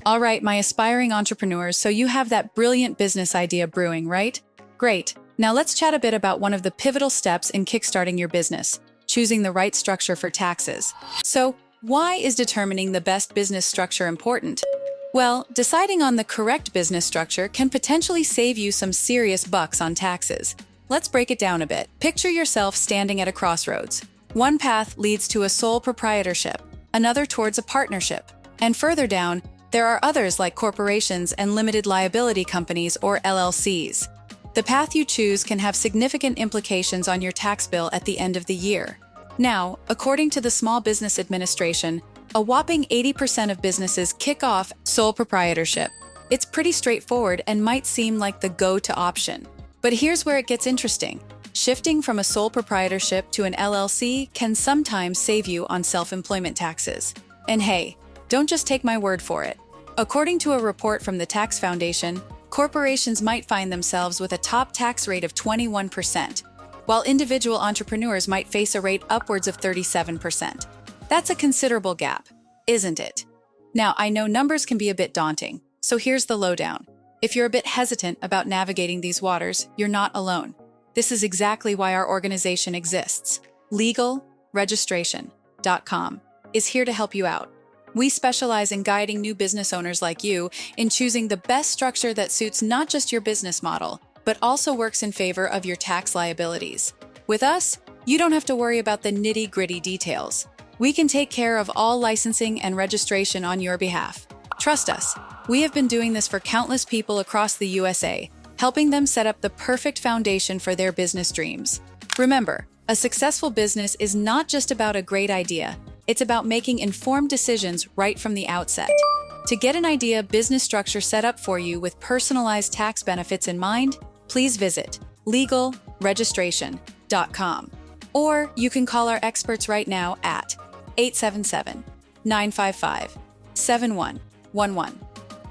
All right, my aspiring entrepreneurs, so you have that brilliant business idea brewing, right? Great. Now let's chat a bit about one of the pivotal steps in kickstarting your business, choosing the right structure for taxes. So, why is determining the best business structure important? Well, deciding on the correct business structure can potentially save you some serious bucks on taxes. Let's break it down a bit. Picture yourself standing at a crossroads. One path leads to a sole proprietorship, another towards a partnership, and further down, there are others like corporations and limited liability companies or LLCs. The path you choose can have significant implications on your tax bill at the end of the year. Now, according to the Small Business Administration, a whopping 80% of businesses kick off sole proprietorship. It's pretty straightforward and might seem like the go-to option. But here's where it gets interesting. Shifting from a sole proprietorship to an LLC can sometimes save you on self-employment taxes. And hey, don't just take my word for it. According to a report from the Tax Foundation, corporations might find themselves with a top tax rate of 21%, while individual entrepreneurs might face a rate upwards of 37%. That's a considerable gap, isn't it? Now, I know numbers can be a bit daunting, so here's the lowdown. If you're a bit hesitant about navigating these waters, you're not alone. This is exactly why our organization exists. Legalregistration.com is here to help you out. We specialize in guiding new business owners like you in choosing the best structure that suits not just your business model, but also works in favor of your tax liabilities. With us, you don't have to worry about the nitty-gritty details. We can take care of all licensing and registration on your behalf. Trust us, we have been doing this for countless people across the USA, helping them set up the perfect foundation for their business dreams. Remember, a successful business is not just about a great idea. It's about making informed decisions right from the outset. To get an idea business structure set up for you with personalized tax benefits in mind, please visit legalregistration.com. Or you can call our experts right now at 877-955-7111.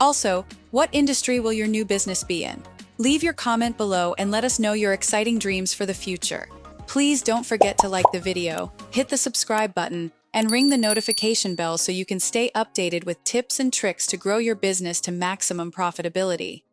Also, what industry will your new business be in? Leave your comment below and let us know your exciting dreams for the future. Please don't forget to like the video, hit the subscribe button, and ring the notification bell so you can stay updated with tips and tricks to grow your business to maximum profitability.